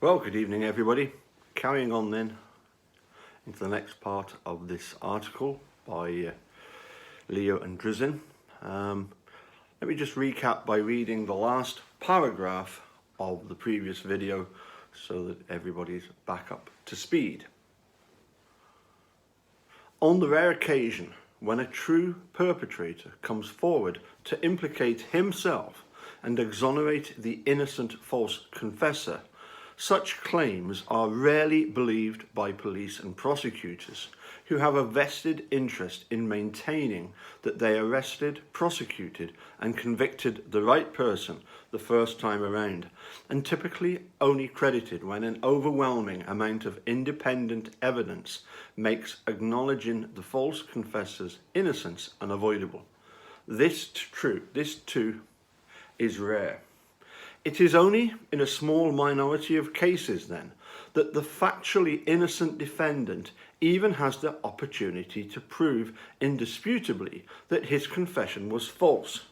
Well, good evening everybody. Carrying on then into the next part of this article by Leo and Drizin. Let me just recap by reading the last paragraph of the previous video so that everybody's back up to speed. On the rare occasion when a true perpetrator comes forward to implicate himself and exonerate the innocent false confessor, such claims are rarely believed by police and prosecutors, who have a vested interest in maintaining that they arrested, prosecuted, and convicted the right person the first time around, and typically only credited when an overwhelming amount of independent evidence makes acknowledging the false confessor's innocence unavoidable. This too is rare. It is only in a small minority of cases, then, that the factually innocent defendant even has the opportunity to prove indisputably that his confession was false.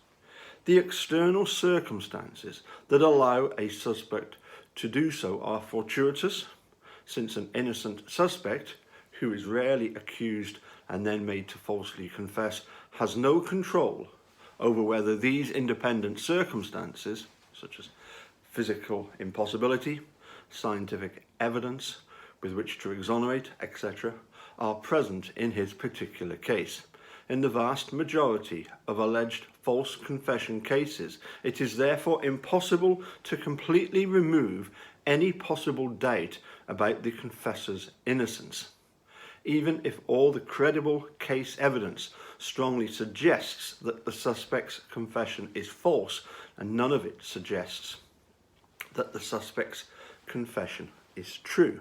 The external circumstances that allow a suspect to do so are fortuitous, since an innocent suspect, who is rarely accused and then made to falsely confess, has no control over whether these independent circumstances, such as physical impossibility, scientific evidence with which to exonerate, etc., are present in his particular case. In the vast majority of alleged false confession cases, it is therefore impossible to completely remove any possible doubt about the confessor's innocence, even if all the credible case evidence strongly suggests that the suspect's confession is false, and none of it suggests that the suspect's confession is true.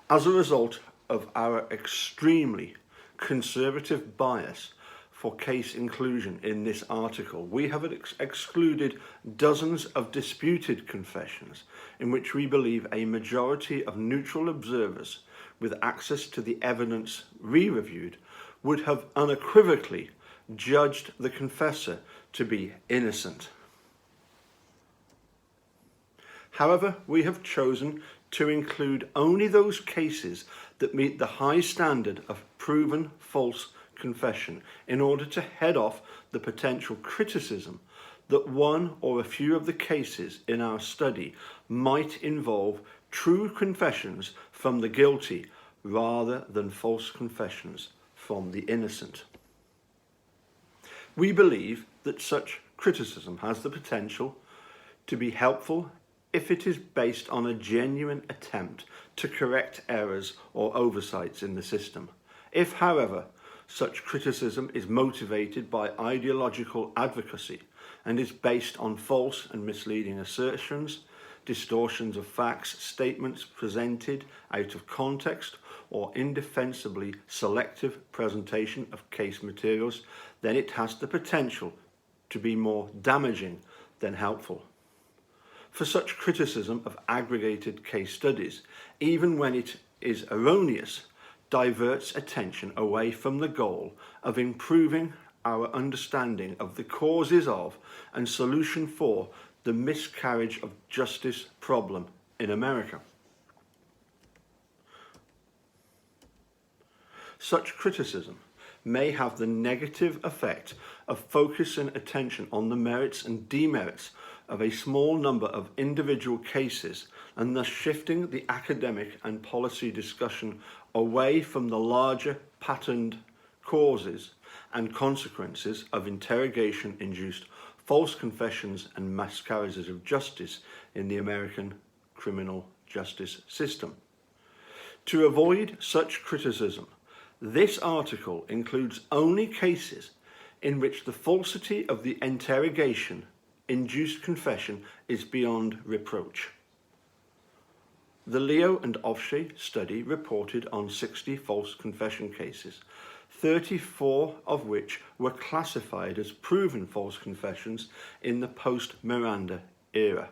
As a result of our extremely conservative bias for case inclusion in this article, we have excluded dozens of disputed confessions in which we believe a majority of neutral observers with access to the evidence re-reviewed would have unequivocally judged the confessor to be innocent. However, we have chosen to include only those cases that meet the high standard of proven false confession in order to head off the potential criticism that one or a few of the cases in our study might involve true confessions from the guilty rather than false confessions from the innocent. We believe that such criticism has the potential to be helpful if it is based on a genuine attempt to correct errors or oversights in the system. If, however, such criticism is motivated by ideological advocacy and is based on false and misleading assertions, distortions of facts, statements presented out of context, or indefensibly selective presentation of case materials, then it has the potential to be more damaging than helpful. For such criticism of aggregated case studies, even when it is erroneous, diverts attention away from the goal of improving our understanding of the causes of and solution for the miscarriage of justice problem in America. Such criticism may have the negative effect of focusing attention on the merits and demerits of a small number of individual cases, and thus shifting the academic and policy discussion away from the larger patterned causes and consequences of interrogation-induced false confessions and miscarriages of justice in the American criminal justice system. To avoid such criticism, this article includes only cases in which the falsity of the interrogation-induced confession is beyond reproach. The Leo and Ofshe study reported on 60 false confession cases, 34 of which were classified as proven false confessions in the post-Miranda era.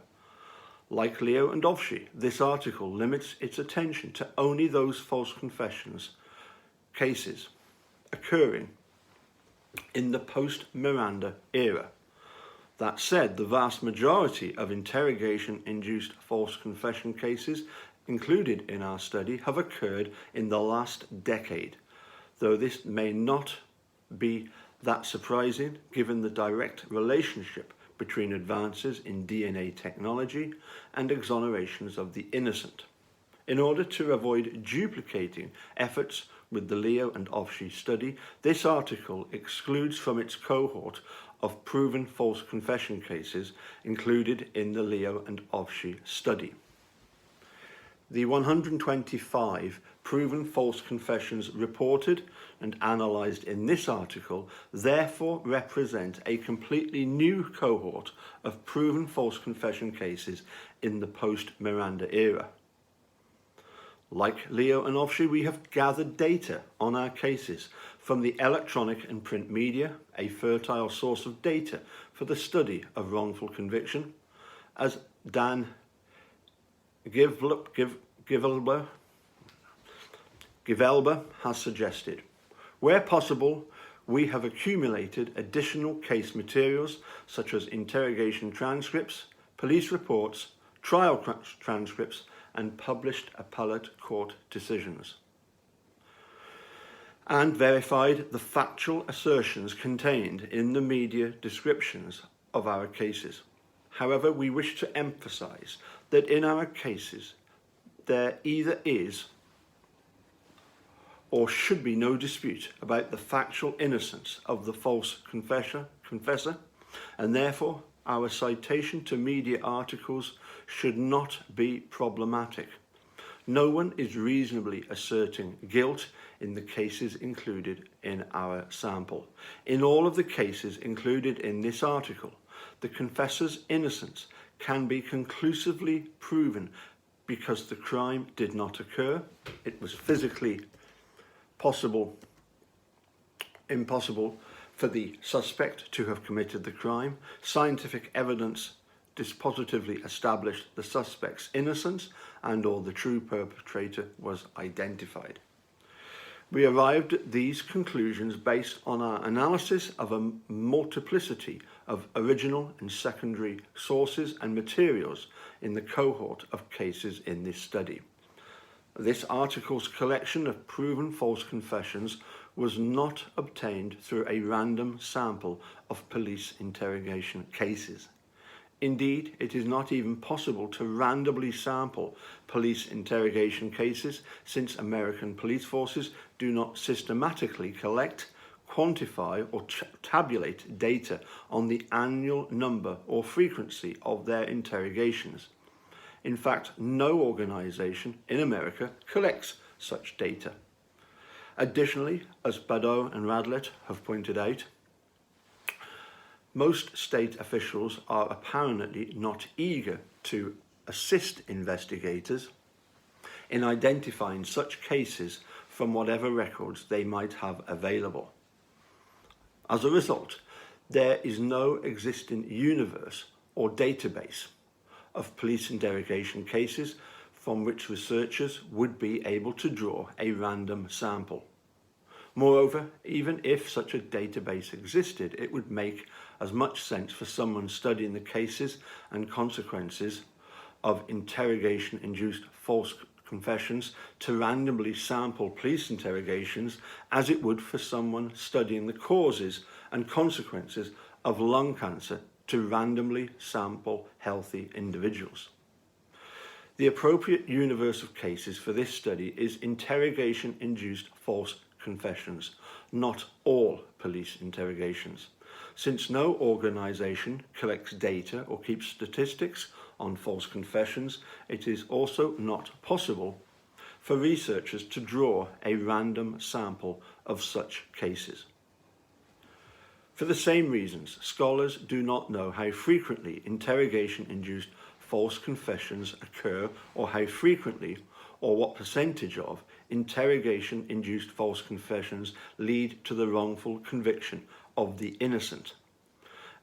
Like Leo and Ofshe, this article limits its attention to only those false confessions cases occurring in the post-Miranda era. That said, the vast majority of interrogation-induced false confession cases included in our study have occurred in the last decade, though this may not be that surprising given the direct relationship between advances in DNA technology and exonerations of the innocent. In order to avoid duplicating efforts with the Leo and Ofshe study, this article excludes from its cohort of proven false confession cases included in the Leo and Ofshe study. The 125 proven false confessions reported and analysed in this article therefore represent a completely new cohort of proven false confession cases in the post-Miranda era. Like Leo and Ofshe, we have gathered data on our cases from the electronic and print media, a fertile source of data for the study of wrongful conviction, as Dan Givelber has suggested. Where possible, we have accumulated additional case materials such as interrogation transcripts, police reports, trial transcripts, and published appellate court decisions, and verified the factual assertions contained in the media descriptions of our cases. However, we wish to emphasize that in our cases, there either is or should be no dispute about the factual innocence of the false confessor, and therefore our citation to media articles should not be problematic. No one is reasonably asserting guilt in the cases included in our sample. In all of the cases included in this article, the confessor's innocence can be conclusively proven because the crime did not occur. It was physically impossible for the suspect to have committed the crime. Scientific evidence dispositively established the suspect's innocence and/or the true perpetrator was identified. We arrived at these conclusions based on our analysis of a multiplicity of original and secondary sources and materials in the cohort of cases in this study. This article's collection of proven false confessions was not obtained through a random sample of police interrogation cases. Indeed, it is not even possible to randomly sample police interrogation cases, since American police forces do not systematically collect, quantify or tabulate data on the annual number or frequency of their interrogations. In fact, no organization in America collects such data. Additionally, as Badeau and Radlett have pointed out, most state officials are apparently not eager to assist investigators in identifying such cases from whatever records they might have available. As a result, there is no existing universe or database of police interrogation cases from which researchers would be able to draw a random sample. Moreover, even if such a database existed, it would make as much sense for someone studying the cases and consequences of interrogation-induced false confessions to randomly sample police interrogations as it would for someone studying the causes and consequences of lung cancer to randomly sample healthy individuals. The appropriate universe of cases for this study is interrogation-induced false confessions, not all police interrogations. Since no organisation collects data or keeps statistics on false confessions, it is also not possible for researchers to draw a random sample of such cases. For the same reasons, scholars do not know how frequently interrogation-induced false confessions occur, or how frequently or what percentage of interrogation-induced false confessions lead to the wrongful conviction of the innocent.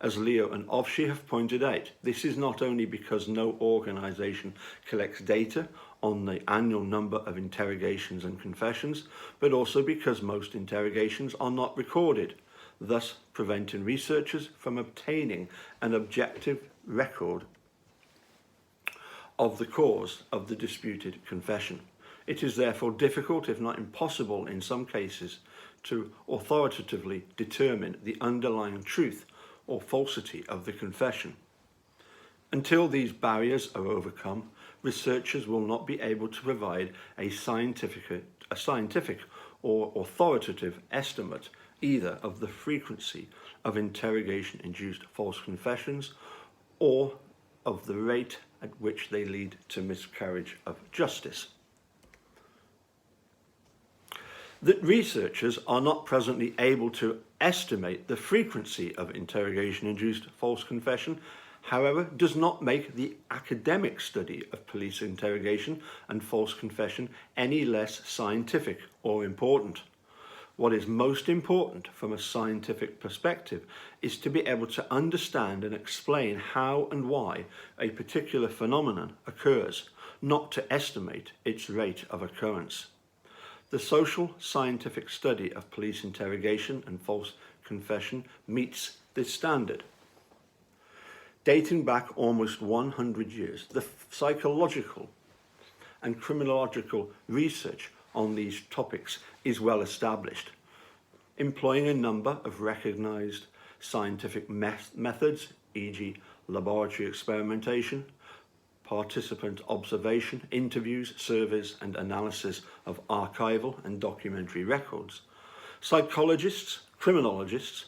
As Leo and Ofshe have pointed out, this is not only because no organisation collects data on the annual number of interrogations and confessions, but also because most interrogations are not recorded. thus preventing researchers from obtaining an objective record of the cause of the disputed confession. It is therefore difficult, if not impossible in some cases, to authoritatively determine the underlying truth or falsity of the confession. Until these barriers are overcome, researchers will not be able to provide a scientific or authoritative estimate either of the frequency of interrogation-induced false confessions or of the rate at which they lead to miscarriage of justice. That researchers are not presently able to estimate the frequency of interrogation-induced false confession, however, does not make the academic study of police interrogation and false confession any less scientific or important. What is most important from a scientific perspective is to be able to understand and explain how and why a particular phenomenon occurs, not to estimate its rate of occurrence. The social scientific study of police interrogation and false confession meets this standard. Dating back almost 100 years, the psychological and criminological research on these topics is well established, employing a number of recognized scientific methods, e.g. laboratory experimentation, participant observation, interviews, surveys and analysis of archival and documentary records. Psychologists, criminologists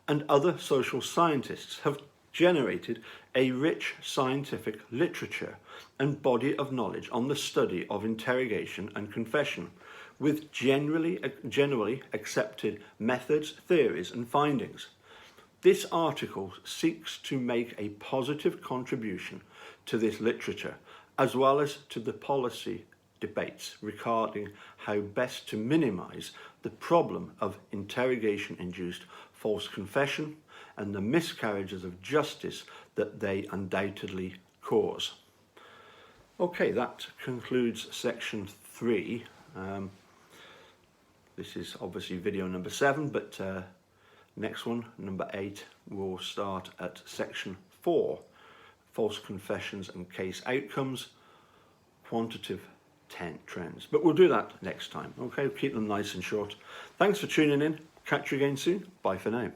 and other social scientists have generated a rich scientific literature and body of knowledge on the study of interrogation and confession, with generally accepted methods, theories and findings. This article seeks to make a positive contribution to this literature, as well as to the policy debates regarding how best to minimise the problem of interrogation-induced false confession and the miscarriages of justice that they undoubtedly cause. Okay, that concludes section 3. This is obviously video number 7, but next one, number 8, will start at section 4, false confessions and case outcomes, quantitative trends. But we'll do that next time. Okay, keep them nice and short. Thanks for tuning in. Catch you again soon. Bye for now.